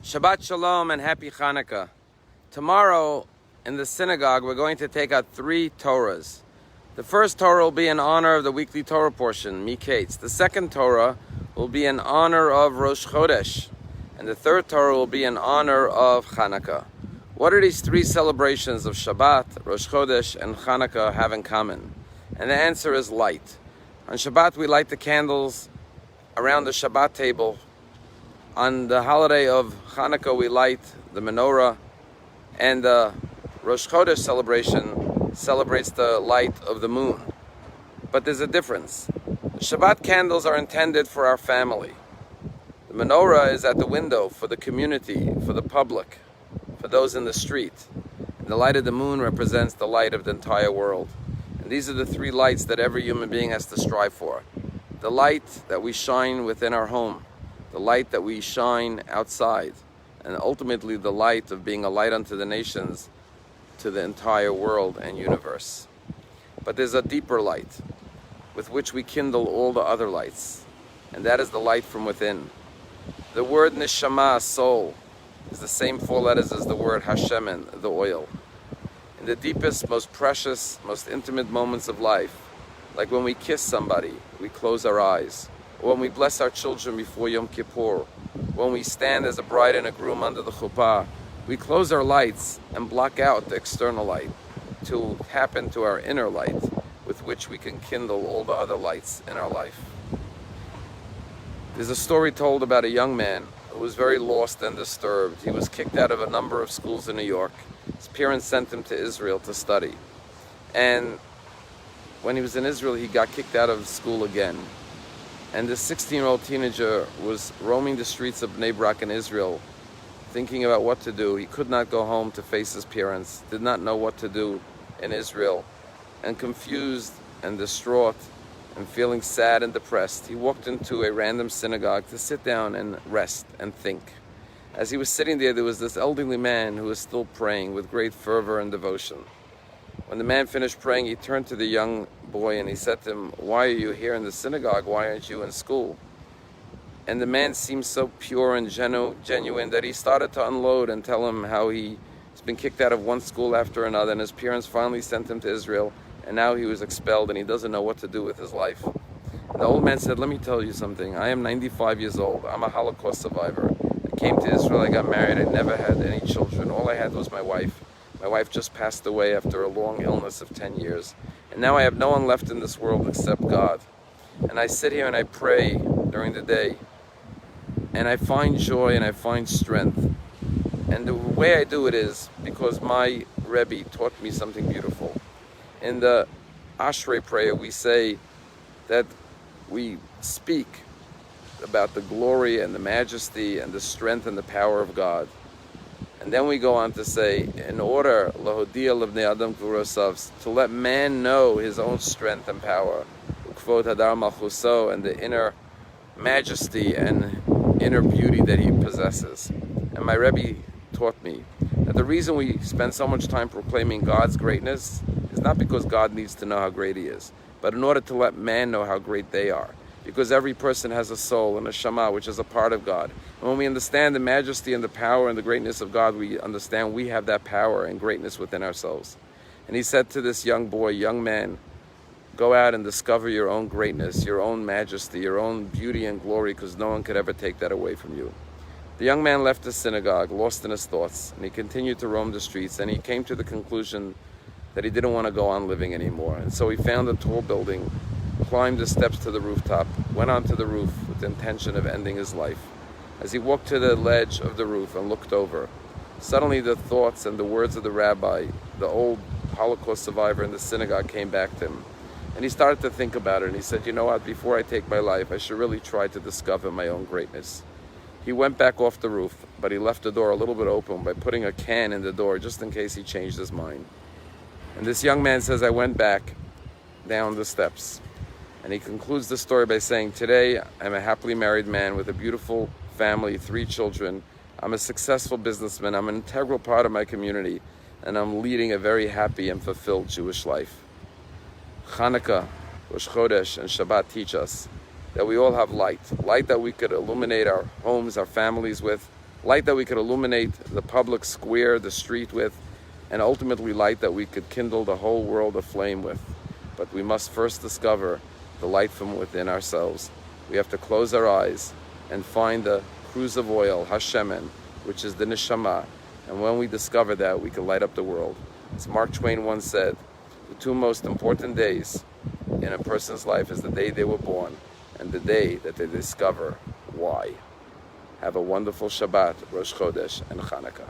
Shabbat Shalom and Happy Chanukah. Tomorrow in the synagogue we're going to take out 3 Torahs. The first Torah will be in honor of the weekly Torah portion, Miketz. The second Torah will be in honor of Rosh Chodesh. And the third Torah will be in honor of Chanukah. What do these 3 celebrations of Shabbat, Rosh Chodesh, and Chanukah have in common? And the answer is light. On Shabbat we light the candles around the Shabbat table. On the holiday of Chanukah, we light the menorah, and the Rosh Chodesh celebration celebrates the light of the moon. But there's a difference. The Shabbat candles are intended for our family. The menorah is at the window for the community, for the public, for those in the street. And the light of the moon represents the light of the entire world. And these are the 3 lights that every human being has to strive for. The light that we shine within our home, the light that we shine outside, and ultimately the light of being a light unto the nations, to the entire world and universe. But there's a deeper light with which we kindle all the other lights, and that is the light from within. The word neshama, soul, is the same 4 letters as the word hashemen, the oil. In the deepest, most precious, most intimate moments of life, like when we kiss somebody, we close our eyes. Or when we bless our children before Yom Kippur, when we stand as a bride and a groom under the chuppah, we close our lights and block out the external light to tap into our inner light with which we can kindle all the other lights in our life. There's a story told about a young man who was very lost and disturbed. He was kicked out of a number of schools in New York. His parents sent him to Israel to study. And when he was in Israel, he got kicked out of school again. And this 16-year-old teenager was roaming the streets of Bnei Brak in Israel, thinking about what to do. He could not go home to face his parents, did not know what to do in Israel, and confused and distraught and feeling sad and depressed, he walked into a random synagogue to sit down and rest and think. As he was sitting there was this elderly man who was still praying with great fervor and devotion. When the man finished praying, he turned to the young boy and he said to him, "Why are you here in the synagogue? Why aren't you in school?" And the man seemed so pure and genuine that he started to unload and tell him how he's been kicked out of one school after another, and his parents finally sent him to Israel, and now he was expelled and he doesn't know what to do with his life. And the old man said, "Let me tell you something. I am 95 years old. I'm a Holocaust survivor. I came to Israel, I got married, I never had any children. All I had was my wife. My wife just passed away after a long illness of 10 years. And now I have no one left in this world except God. And I sit here and I pray during the day. And I find joy and I find strength. And the way I do it is because my Rabbi taught me something beautiful. In the Ashrei prayer, we say that we speak about the glory and the majesty and the strength and the power of God. And then we go on to say, in order lahodia levnei adam gvurosav, to let man know his own strength and power, ukvod hadar malchuso, and the inner majesty and inner beauty that he possesses. And my Rebbe taught me that the reason we spend so much time proclaiming God's greatness is not because God needs to know how great he is, but in order to let man know how great they are. Because every person has a soul and a shama, which is a part of God. And when we understand the majesty and the power and the greatness of God, we understand we have that power and greatness within ourselves. And he said to this young boy, young man, go out and discover your own greatness, your own majesty, your own beauty and glory, because no one could ever take that away from you. The young man left the synagogue, lost in his thoughts, and he continued to roam the streets, and he came to the conclusion that he didn't want to go on living anymore. And so he found a tall building, climbed the steps to the rooftop, went onto the roof with the intention of ending his life. As he walked to the ledge of the roof and looked over, suddenly the thoughts and the words of the rabbi, the old Holocaust survivor in the synagogue, came back to him. And he started to think about it, and he said, you know what, before I take my life, I should really try to discover my own greatness. He went back off the roof, but he left the door a little bit open by putting a can in the door just in case he changed his mind. And this young man says, I went back down the steps. And he concludes the story by saying, today I'm a happily married man with a beautiful family, 3 children. I'm a successful businessman. I'm an integral part of my community. And I'm leading a very happy and fulfilled Jewish life. Chanukah, Rosh Chodesh, and Shabbat teach us that we all have light. Light that we could illuminate our homes, our families with. light that we could illuminate the public square, the street with, and ultimately light that we could kindle the whole world aflame with. But we must first discover the light from within ourselves. We have to close our eyes and find the cruse of oil, Hashemen, which is the neshama. And when we discover that, we can light up the world. As Mark Twain once said, the two most important days in a person's life is the day they were born and the day that they discover why. Have a wonderful Shabbat, Rosh Chodesh, and Chanukah.